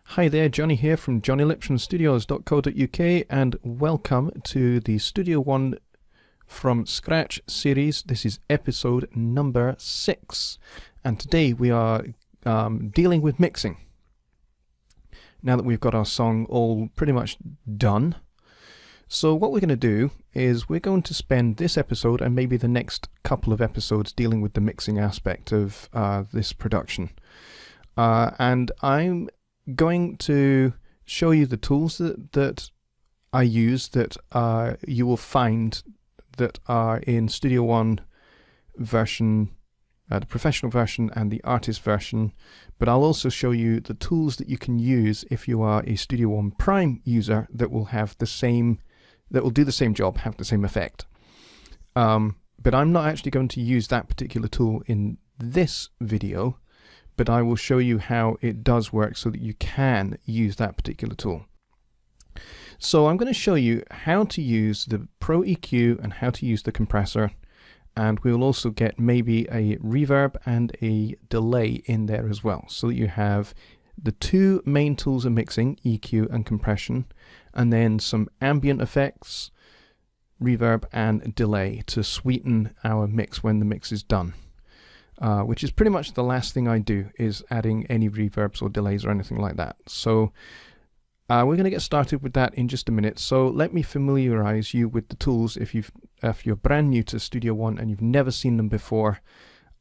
Hi there, Johnny here from johnnylipsonstudios.co.uk and welcome to the Studio One from Scratch series. This is episode number 6 and today we are dealing with mixing. Now that we've got our song all pretty much done, so what we're going to do is we're going to spend this episode and maybe the next couple of episodes dealing with the mixing aspect of this production. And I'm going to show you the tools that I use that you will find that are in Studio One version, the professional version and the artist version, but I'll also show you the tools that you can use if you are a Studio One Prime user that will have the same, that will do the same job, have the same effect. But I'm not actually going to use that particular tool in this video, but I will show you how it does work so that you can use that particular tool. So I'm going to show you how to use the Pro EQ and how to use the compressor, and we'll also get maybe a reverb and a delay in there as well, so that you have the two main tools of mixing, EQ and compression, and then some ambient effects, reverb and delay to sweeten our mix when the mix is done. Which is pretty much the last thing I do, is adding any reverbs or delays or anything like that. So we're going to get started with that in just a minute. So let me familiarize you with the tools. If you're brand new to Studio One and you've never seen them before,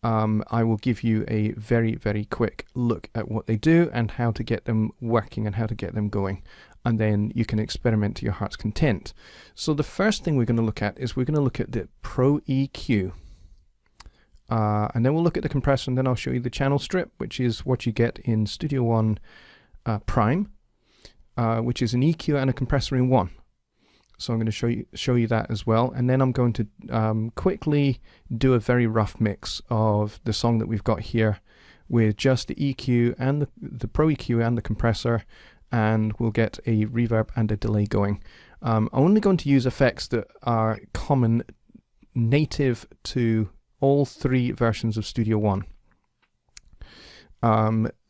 I will give you a very, very quick look at what they do and how to get them working and how to get them going. And then you can experiment to your heart's content. So the first thing we're going to look at is we're going to look at the Pro EQ. And then we'll look at the compressor, and then I'll show you the channel strip, which is what you get in Studio One Prime, which is an EQ and a compressor in one. So I'm going to show you that as well, and then I'm going to quickly do a very rough mix of the song that we've got here with just the EQ and the Pro EQ and the compressor, and we'll get a reverb and a delay going. I'm only going to use effects that are common, native to all three versions of Studio One.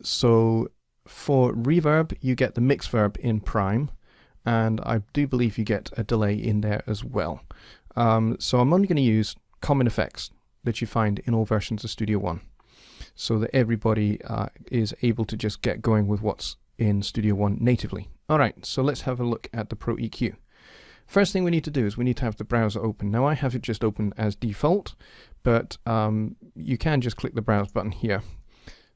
So for reverb, you get the mix verb in Prime, and I do believe you get a delay in there as well. So I'm only going to use common effects that you find in all versions of Studio One, so that everybody is able to just get going with what's in Studio One natively. Alright, so let's have a look at the Pro EQ. First thing we need to do is we need to have the browser open. Now I have it just open as default, but you can just click the browse button here.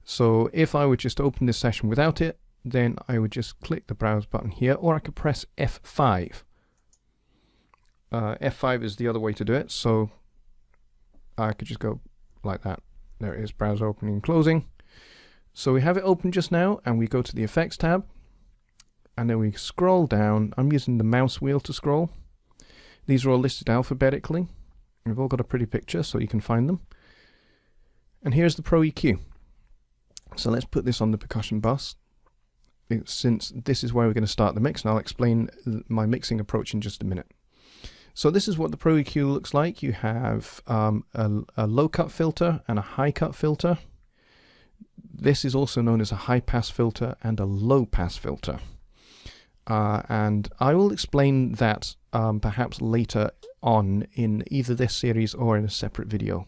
So if I would just open this session without it, then I would just click the browse button here, or I could press F5. F5 is the other way to do it, so I could just go like that. There it is, browser opening and closing. So we have it open just now, and we go to the effects tab, and then we scroll down. I'm using the mouse wheel to scroll. These are all listed alphabetically. We've all got a pretty picture so you can find them. And here's the Pro EQ. So let's put this on the percussion bus, since this is where we're going to start the mix, and I'll explain my mixing approach in just a minute. So this is what the Pro EQ looks like. You have a low cut filter and a high cut filter. This is also known as a high pass filter and a low pass filter. And I will explain that perhaps later on in either this series or in a separate video.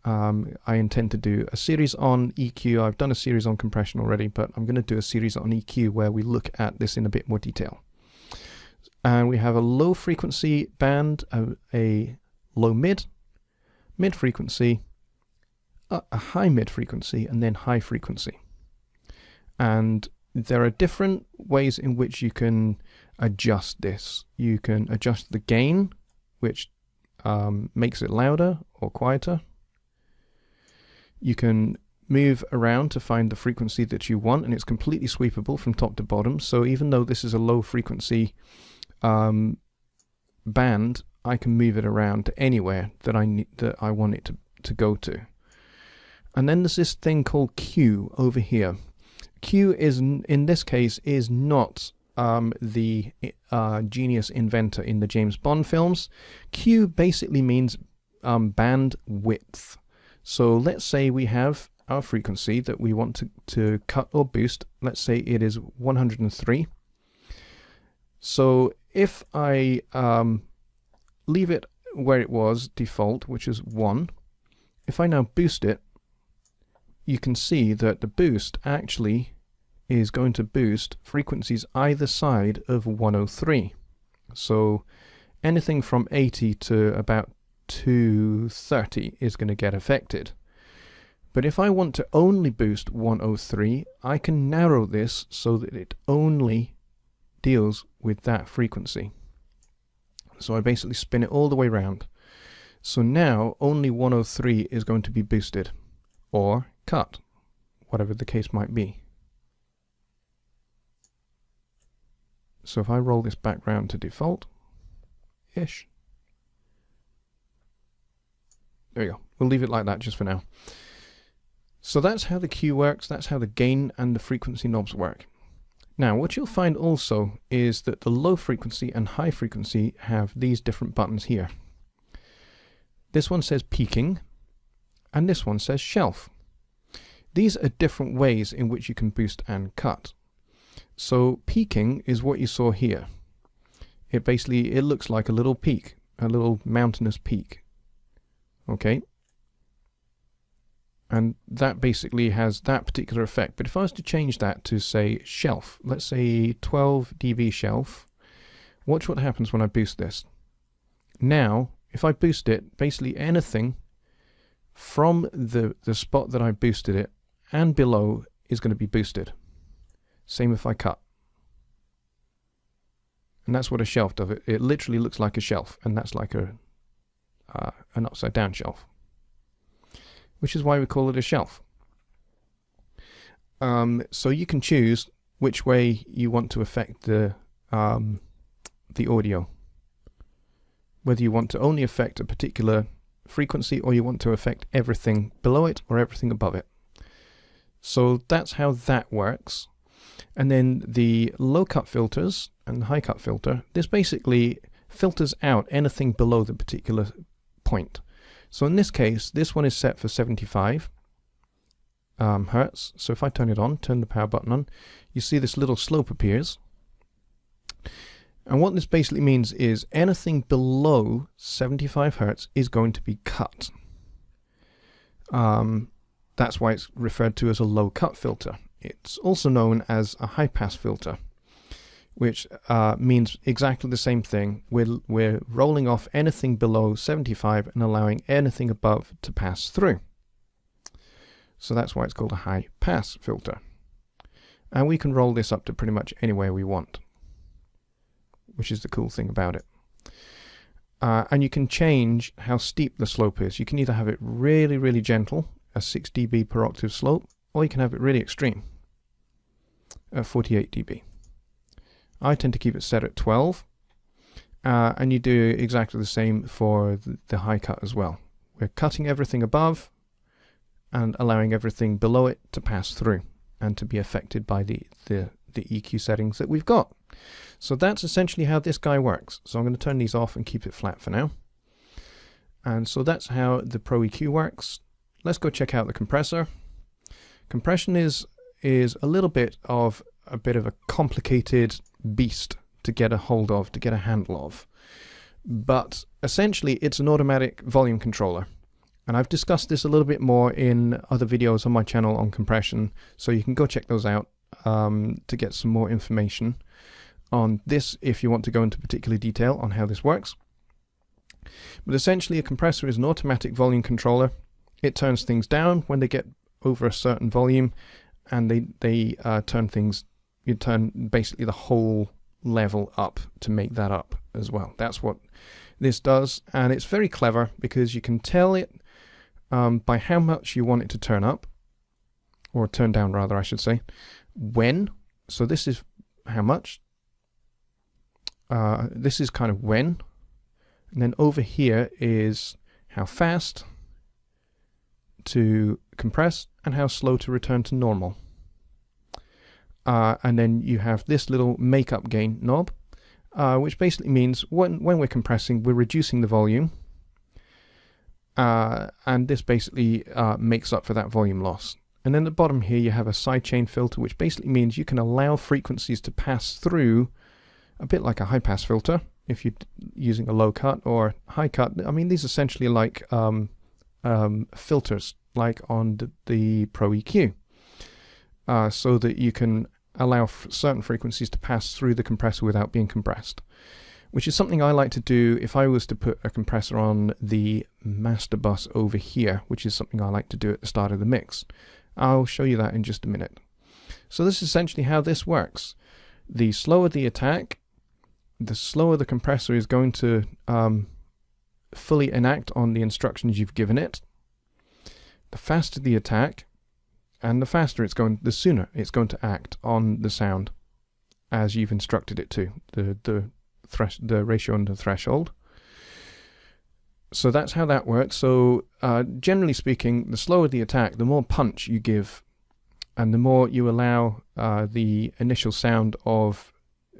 I intend to do a series on EQ. I've done a series on compression already, but I'm going to do a series on EQ where we look at this in a bit more detail. And we have a low frequency band, a low mid frequency, a high mid frequency, and then high frequency. And there are different ways in which you can adjust this. You can adjust the gain, which makes it louder or quieter. You can move around to find the frequency that you want, and it's completely sweepable from top to bottom. So even though this is a low frequency band, I can move it around to anywhere that I want it to go to. And then there's this thing called Q over here. Q is, in this case, is not the genius inventor in the James Bond films. Q basically means band width. So let's say we have our frequency that we want to cut or boost. Let's say it is 103. So if I leave it where it was default, which is 1, if I now boost it, you can see that the boost actually is going to boost frequencies either side of 103. So anything from 80 to about 230 is going to get affected. But if I want to only boost 103, I can narrow this so that it only deals with that frequency. So I basically spin it all the way around. So now only 103 is going to be boosted or cut, whatever the case might be. So if I roll this back round to default-ish, there we go. We'll leave it like that just for now. So that's how the Q works, that's how the gain and the frequency knobs work. Now what you'll find also is that the low frequency and high frequency have these different buttons here. This one says peaking and this one says shelf. These are different ways in which you can boost and cut. So peaking is what you saw here. It looks like a little peak, a little mountainous peak. Okay. And that basically has that particular effect. But if I was to change that to say shelf, let's say 12 dB shelf, watch what happens when I boost this. Now, if I boost it, basically anything from the spot that I boosted it and below is going to be boosted. Same if I cut. And that's what a shelf does. It literally looks like a shelf, and that's like an upside down shelf, which is why we call it a shelf. So you can choose which way you want to affect the audio. Whether you want to only affect a particular frequency or you want to affect everything below it or everything above it. So that's how that works. And then the low cut filters and the high cut filter, this basically filters out anything below the particular point. So in this case, this one is set for 75 hertz. So if I turn it on, turn the power button on, you see this little slope appears. And what this basically means is anything below 75 hertz is going to be cut. That's why it's referred to as a low cut filter. It's also known as a high pass filter, which means exactly the same thing. We're rolling off anything below 75 and allowing anything above to pass through. So that's why it's called a high pass filter. And we can roll this up to pretty much anywhere we want, which is the cool thing about it. And you can change how steep the slope is. You can either have it really, really gentle, a 6 dB per octave slope, or you can have it really extreme, at 48 dB. I tend to keep it set at 12, and you do exactly the same for the high cut as well. We're cutting everything above and allowing everything below it to pass through and to be affected by the EQ settings that we've got. So that's essentially how this guy works. So I'm going to turn these off and keep it flat for now. And so that's how the Pro EQ works. Let's go check out the compressor. Compression is a little bit of a complicated beast to get a hold of, to get a handle of. But essentially it's an automatic volume controller. And I've discussed this a little bit more in other videos on my channel on compression, so you can go check those out to get some more information on this if you want to go into particular detail on how this works. But essentially a compressor is an automatic volume controller. It turns things down when they get over a certain volume, and they you turn basically the whole level up to make that up as well. That's what this does, and it's very clever because you can tell it by how much you want it to turn up, or turn down rather, I should say, when. So this is how much, this is kind of when, and then over here is how fast to compress and how slow to return to normal. And then you have this little makeup gain knob, which basically means when we're compressing, we're reducing the volume, and this basically makes up for that volume loss. And then at the bottom here you have a sidechain filter, which basically means you can allow frequencies to pass through, a bit like a high pass filter if you're using a low cut or high cut. I mean, these essentially like filters like on the Pro EQ, so that you can allow certain frequencies to pass through the compressor without being compressed, which is something I like to do if I was to put a compressor on the master bus over here, which is something I like to do at the start of the mix. I'll show you that in just a minute. So this is essentially how this works. The slower the attack, the slower the compressor is going to fully enact on the instructions you've given it. The faster the attack, and the sooner it's going to act on the sound as you've instructed it to, the ratio and the threshold. So that's how that works. So generally speaking, the slower the attack, the more punch you give, and the more you allow the initial sound of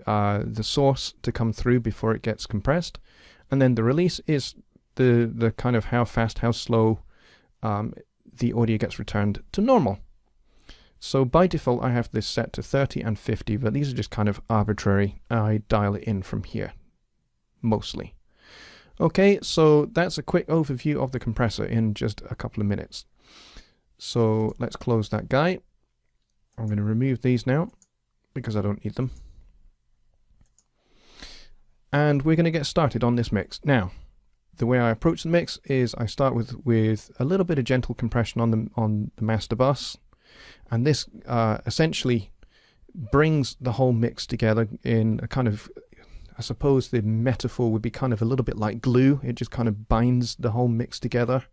the source to come through before it gets compressed. And then the release is the kind of how fast, how slow the audio gets returned to normal. So by default I have this set to 30 and 50, but these are just kind of arbitrary. I dial it in from here mostly. Okay, so that's a quick overview of the compressor in just a couple of minutes. So let's close that guy. I'm going to remove these now because I don't need them. And we're going to get started on this mix. Now, the way I approach the mix is I start with a little bit of gentle compression on the master bus. And this essentially brings the whole mix together in a kind of, I suppose the metaphor would be kind of a little bit like glue. It just kind of binds the whole mix together.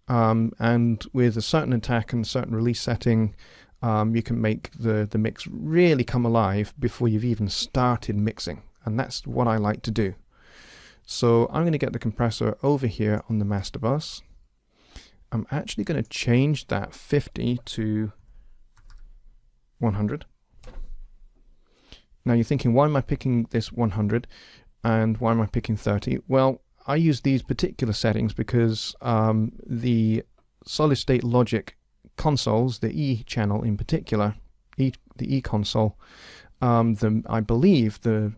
And with a certain attack and a certain release setting, you can make the mix really come alive before you've even started mixing. And that's what I like to do. So I'm going to get the compressor over here on the master bus. I'm actually going to change that 50 to 100. Now you're thinking, why am I picking this 100 and why am I picking 30? Well, I use these particular settings because the solid state logic consoles, the E channel in particular, the E console, I believe the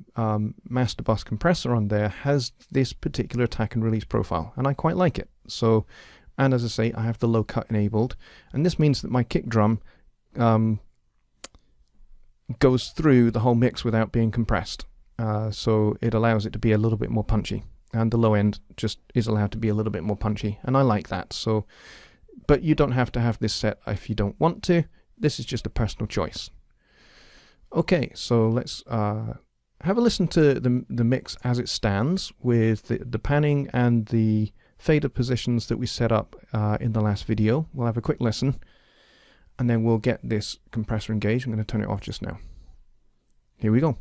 master bus compressor on there has this particular attack and release profile, and I quite like it. So, and as I say, I have the low cut enabled, and this means that my kick drum goes through the whole mix without being compressed. So it allows it to be a little bit more punchy, and the low end just is allowed to be a little bit more punchy, and I like that. So, but you don't have to have this set if you don't want to. This is just a personal choice. Okay, so let's have a listen to the mix as it stands with the panning and the fader positions that we set up in the last video. We'll have a quick listen and then we'll get this compressor engaged. I'm going to turn it off just now. Here we go.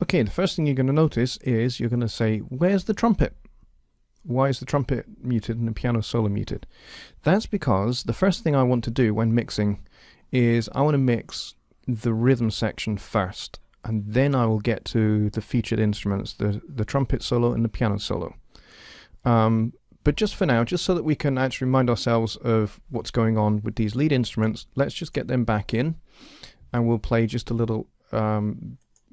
Okay, the first thing you're going to notice is you're going to say, where's the trumpet? Why is the trumpet muted and the piano solo muted? That's because the first thing I want to do when mixing is I want to mix the rhythm section first, and then I will get to the featured instruments, the trumpet solo and the piano solo. But just for now, just so that we can actually remind ourselves of what's going on with these lead instruments, let's just get them back in, and we'll play just a little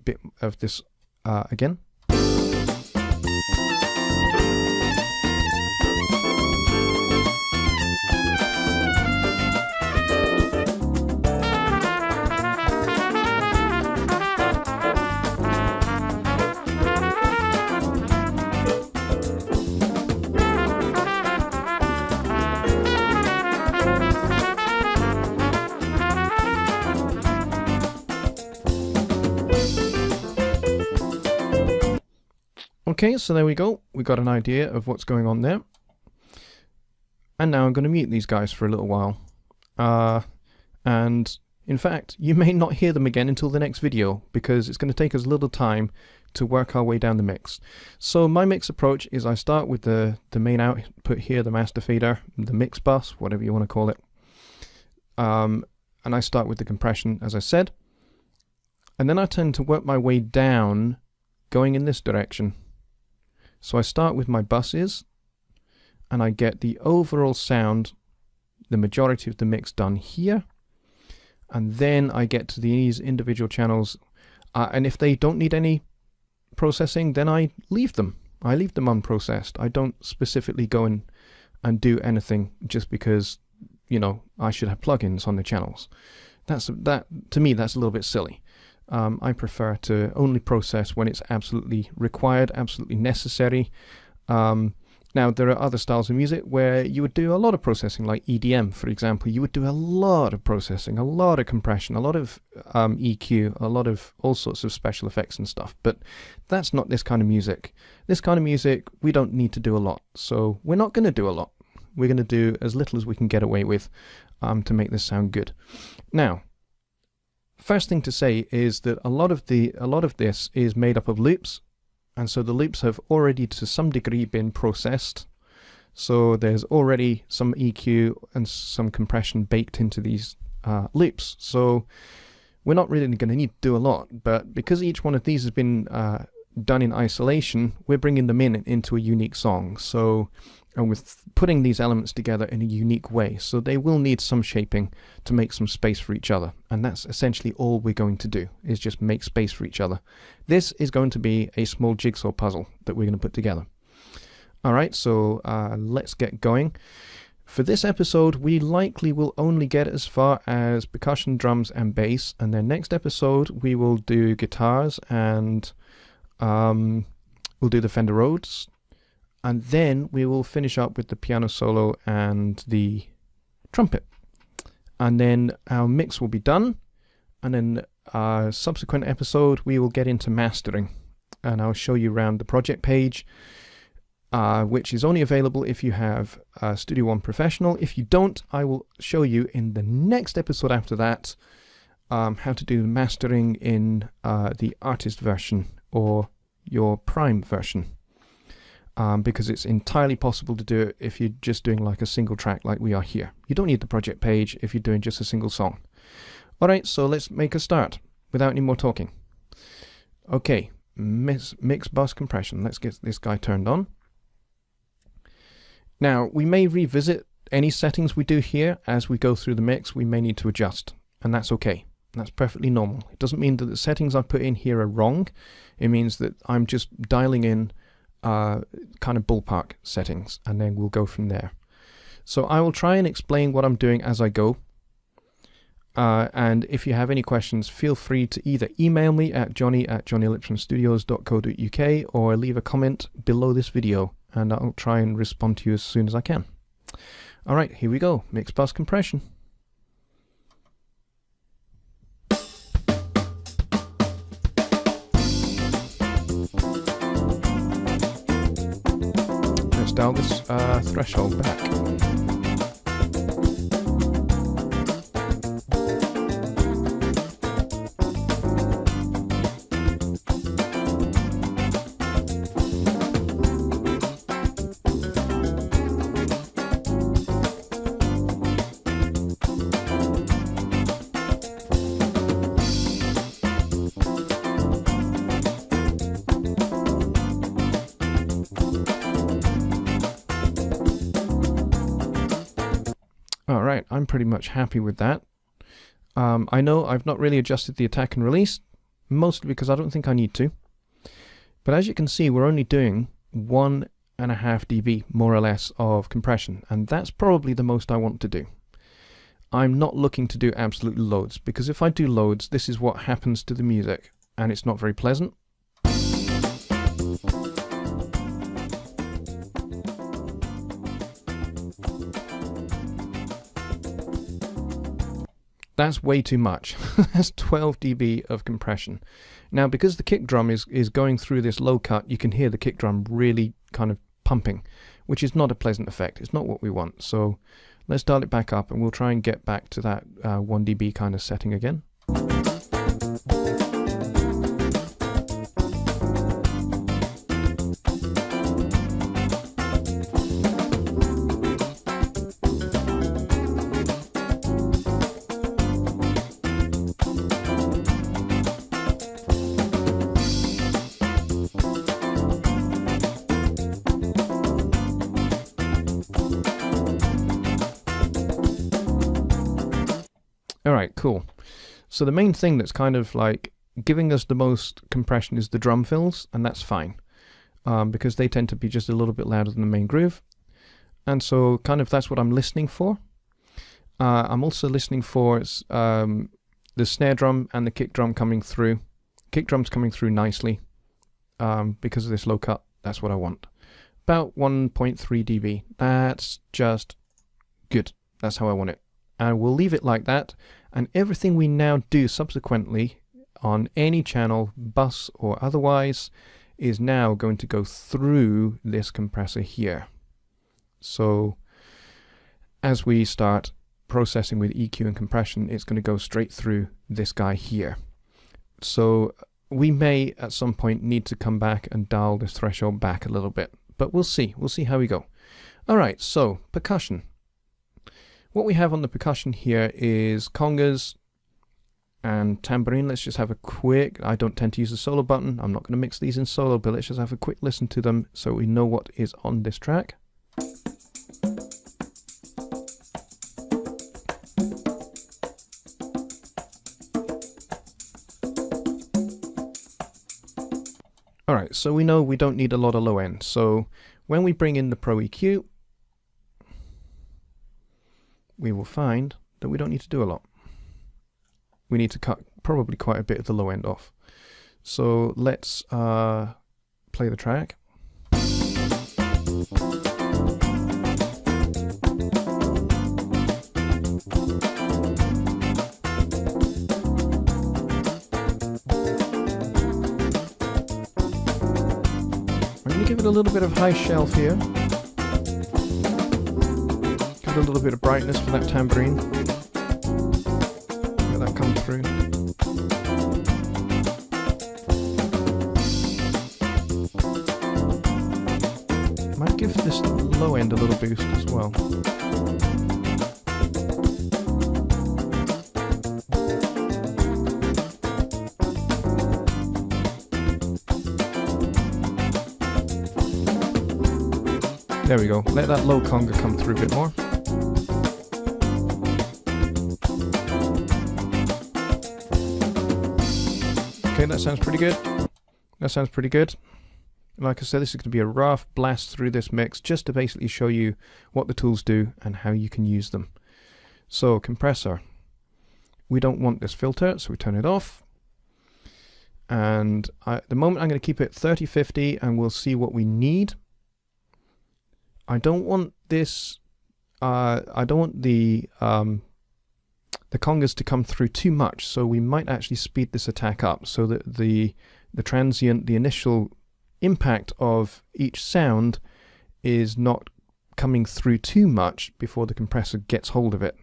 bit of this again. Okay, so there we go. We got an idea of what's going on there. And now I'm going to mute these guys for a little while. And in fact, you may not hear them again until the next video, because it's going to take us a little time to work our way down the mix. So my mix approach is I start with the main output here, the master fader, the mix bus, whatever you want to call it. And I start with the compression, as I said. And then I tend to work my way down, going in this direction. So I start with my buses, and I get the overall sound, the majority of the mix done here. And then I get to these individual channels, and if they don't need any processing, then I leave them. I leave them unprocessed. I don't specifically go in and do anything just because, you know, I should have plugins on the channels. To me, that's a little bit silly. I prefer to only process when it's absolutely required, absolutely necessary. Now, there are other styles of music where you would do a lot of processing, like EDM, for example. You would do a lot of processing, a lot of compression, a lot of EQ, a lot of all sorts of special effects and stuff. But that's not this kind of music. This kind of music, we don't need to do a lot. So we're not going to do a lot. We're going to do as little as we can get away with to make this sound good. Now, first thing to say is that a lot of this is made up of loops. And so the loops have already to some degree been processed. So there's already some EQ and some compression baked into these loops. So we're not really going to need to do a lot, but because each one of these has been done in isolation, we're bringing them into a unique song. So, and with putting these elements together in a unique way. So they will need some shaping to make some space for each other. And that's essentially all we're going to do, is just make space for each other. This is going to be a small jigsaw puzzle that we're going to put together. All right, so let's get going. For this episode, we likely will only get as far as percussion, drums, and bass. And then next episode, we will do guitars and we'll do the Fender Rhodes. And then we will finish up with the piano solo and the trumpet. And then our mix will be done. And then subsequent episode, we will get into mastering. And I'll show you around the project page, which is only available if you have Studio One Professional. If you don't, I will show you in the next episode after that how to do mastering in the artist version or your Prime version. Because it's entirely possible to do it if you're just doing like a single track like we are here. You don't need the project page if you're doing just a single song. Alright, so let's make a start without any more talking. Okay, mix bus compression. Let's get this guy turned on. Now, we may revisit any settings we do here as we go through the mix. We may need to adjust, and that's okay. That's perfectly normal. It doesn't mean that the settings I put in here are wrong. It means that I'm just dialing in kind of ballpark settings, and then we'll go from there. So I will try and explain what I'm doing as I go. And if you have any questions, feel free to either email me at johnny@johnnylipsonstudios.co.uk or leave a comment below this video, and I'll try and respond to you as soon as I can. All right, here we go. Mix bus compression. Dial this threshold back. Alright, I'm pretty much happy with that. I know I've not really adjusted the attack and release, mostly because I don't think I need to. But as you can see, we're only doing 1.5 dB, more or less, of compression, and that's probably the most I want to do. I'm not looking to do absolute loads, because if I do loads, this is what happens to the music, and it's not very pleasant. That's way too much. That's 12 dB of compression. Now, because the kick drum is going through this low cut, you can hear the kick drum really kind of pumping, which is not a pleasant effect. It's not what we want. So let's dial it back up and we'll try and get back to that 1 dB kind of setting again. Alright, cool. So the main thing that's kind of like giving us the most compression is the drum fills, and that's fine, because they tend to be just a little bit louder than the main groove. And so kind of that's what I'm listening for. I'm also listening for the snare drum and the kick drum coming through. Kick drum's coming through nicely because of this low cut. That's what I want. About 1.3 dB. That's just good. That's how I want it. And we'll leave it like that, and everything we now do subsequently on any channel, bus or otherwise, is now going to go through this compressor here. So as we start processing with EQ and compression, it's going to go straight through this guy here. So we may at some point need to come back and dial this threshold back a little bit, but we'll see how we go. Alright, so percussion. What we have on the percussion here is congas and tambourine. Let's just have a quick, I don't tend to use the solo button, I'm not going to mix these in solo, but let's just have a quick listen to them so we know what is on this track. Alright, so we know we don't need a lot of low end, so when we bring in the Pro EQ, we will find that we don't need to do a lot. We need to cut probably quite a bit of the low end off. So let's play the track. I'm going to give it a little bit of high shelf here. A little bit of brightness for that tambourine. Let that come through. Might give this low end a little boost as well. There we go. Let that low conga come through a bit more. Okay, that sounds pretty good. That sounds pretty good. Like I said, this is going to be a rough blast through this mix just to basically show you what the tools do and how you can use them. So, compressor. We don't want this filter, so we turn it off. And at the moment I'm going to keep it 30-50 and we'll see what we need. I don't want this, I don't want the congas to come through too much, so we might actually speed this attack up so that the transient, the initial impact of each sound is not coming through too much before the compressor gets hold of it.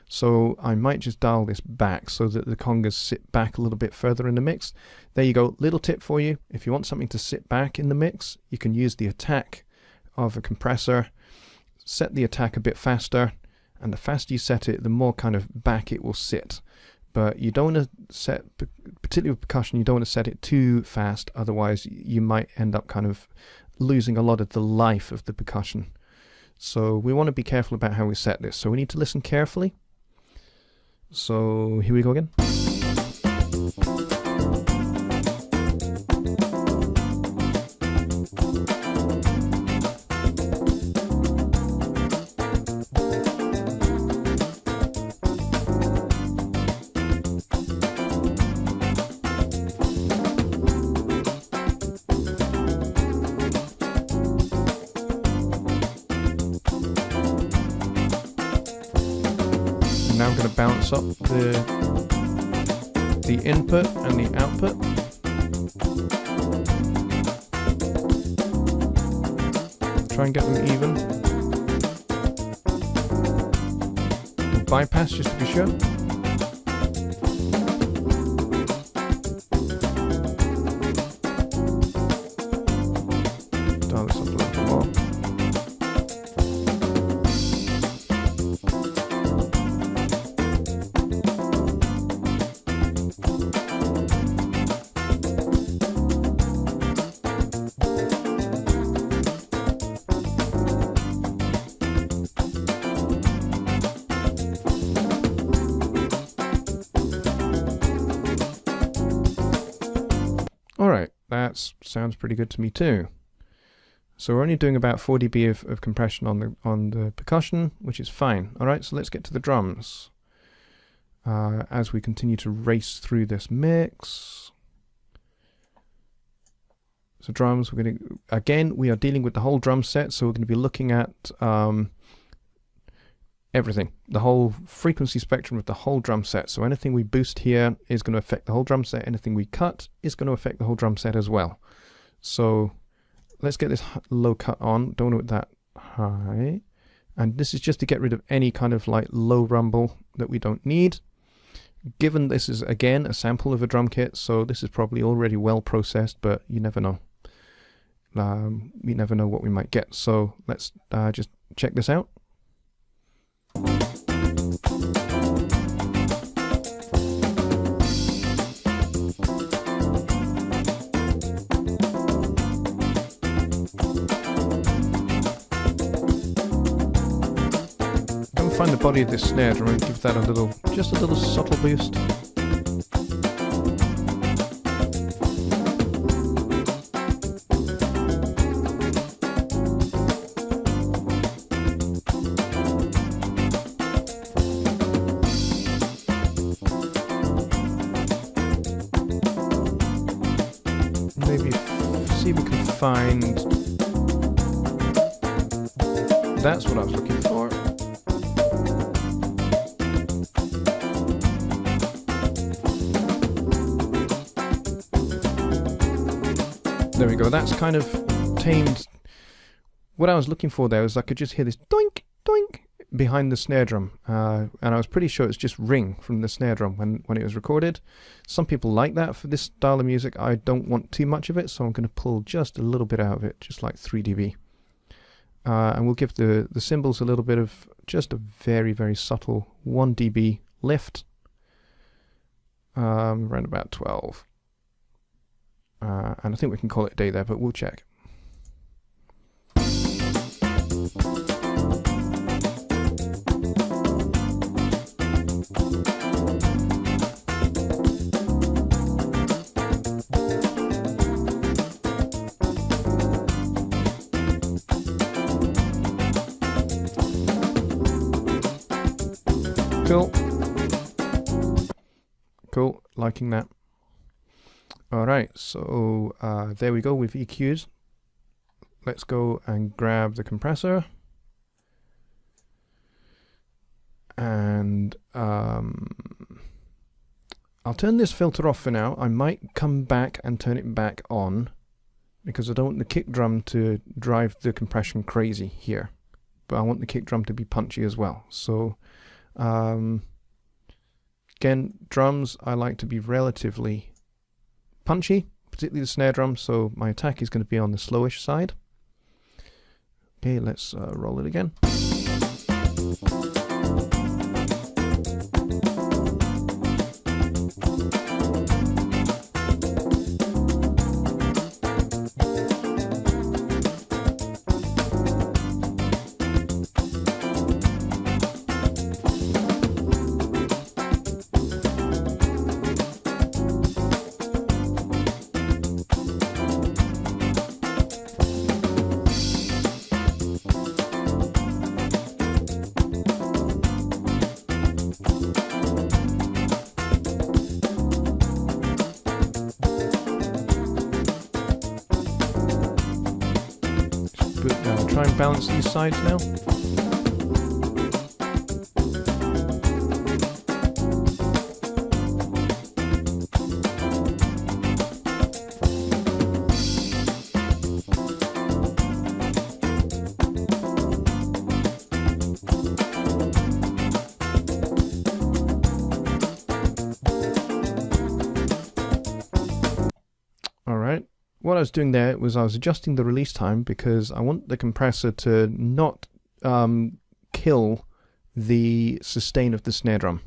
So I might just dial this back so that the congas sit back a little bit further in the mix. There you go, little tip for you. If you want something to sit back in the mix, you can use the attack of a compressor, set the attack a bit faster, and the faster you set it, the more kind of back it will sit. But you don't want to set, particularly with percussion, you don't want to set it too fast, otherwise you might end up kind of losing a lot of the life of the percussion. So we want to be careful about how we set this, so we need to listen carefully. So here we go again. now I'm going to balance up the input and the output. Try and get them even. We'll bypass just to be sure. Dial this up a little bit more. Alright, that sounds pretty good to me too. So we're only doing about 4 dB of compression on the percussion, which is fine. Alright, so let's get to the drums. As we continue to race through this mix. So drums, we're going to, again, we are dealing with the whole drum set, so we're going to be looking at everything, the whole frequency spectrum of the whole drum set. So anything we boost here is going to affect the whole drum set. Anything we cut is going to affect the whole drum set as well. So let's get this low cut on. Don't want it that high. And this is just to get rid of any kind of like low rumble that we don't need. Given this is again a sample of a drum kit, so this is probably already well processed, but you never know. We never know what we might get. So let's just check this out. Find the body of this snare drum and give that just a little subtle boost. Maybe see if we can find. That's what I was looking for. There we go, that's kind of tamed. What I was looking for there was I could just hear this doink, doink behind the snare drum. And I was pretty sure it's just ring from the snare drum when it was recorded. Some people like that for this style of music. I don't want too much of it, so I'm going to pull just a little bit out of it, just like 3 dB. And we'll give the cymbals a little bit of just a very, very subtle 1 dB lift. Around about 12. And I think we can call it a day there, but we'll check. Cool. Cool, liking that. Alright, so there we go with EQs. Let's go and grab the compressor. And I'll turn this filter off for now. I might come back and turn it back on because I don't want the kick drum to drive the compression crazy here. But I want the kick drum to be punchy as well. So again, drums I like to be relatively punchy, particularly the snare drum, so my attack is going to be on the slowish side. Okay, let's roll it again. Try and balance these sides now. what I was doing there was I was adjusting the release time because I want the compressor to not kill the sustain of the snare drum.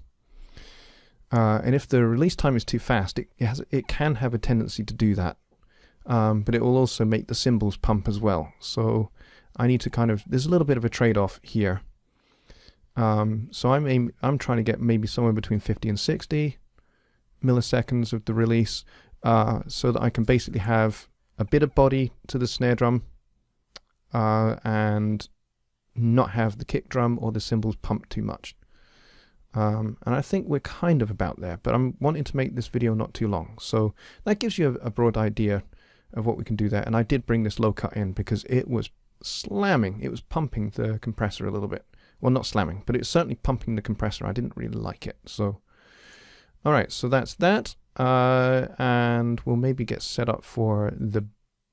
And if the release time is too fast, it can have a tendency to do that. But it will also make the cymbals pump as well. So I need to there's a little bit of a trade-off here. So I'm trying to get maybe somewhere between 50 and 60 milliseconds of the release, so that I can basically have a bit of body to the snare drum, and not have the kick drum or the cymbals pump too much. And I think we're kind of about there, but I'm wanting to make this video not too long. So that gives you a broad idea of what we can do there. And I did bring this low cut in because it was slamming. It was pumping the compressor a little bit. Well, not slamming, but it's certainly pumping the compressor. I didn't really like it. So, all right, so that's that. And we'll maybe get set up for the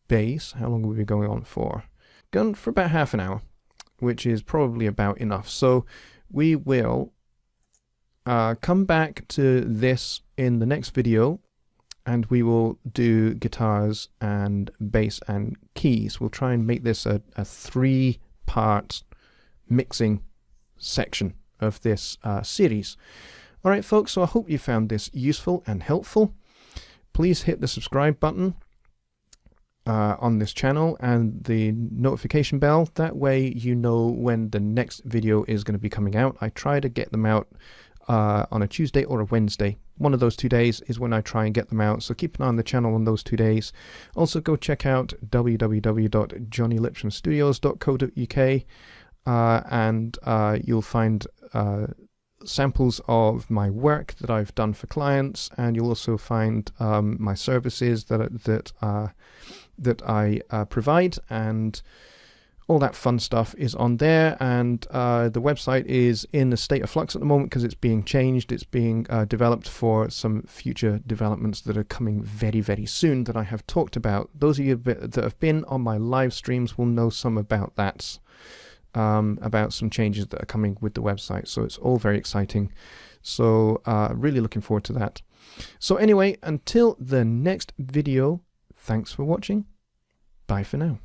bass. How long will we be going on for? Going for about half an hour, which is probably about enough. So we will come back to this in the next video, and we will do guitars and bass and keys. We'll try and make this a 3-part mixing section of this series. All right, folks, so I hope you found this useful and helpful. Please hit the subscribe button on this channel and the notification bell. That way you know when the next video is going to be coming out. I try to get them out on a Tuesday or a Wednesday. One of those 2 days is when I try and get them out, so keep an eye on the channel on those 2 days. Also go check out www.johnnylipshamstudios.co.uk, and you'll find samples of my work that I've done for clients, and you'll also find my services that I provide, and all that fun stuff is on there. And the website is in a state of flux at the moment because it's being changed. It's being developed for some future developments that are coming very, very soon that I have talked about. Those of you that have been on my live streams will know some about that, about some changes that are coming with the website. So it's all very exciting. So really looking forward to that. So anyway, until the next video, thanks for watching. Bye for now.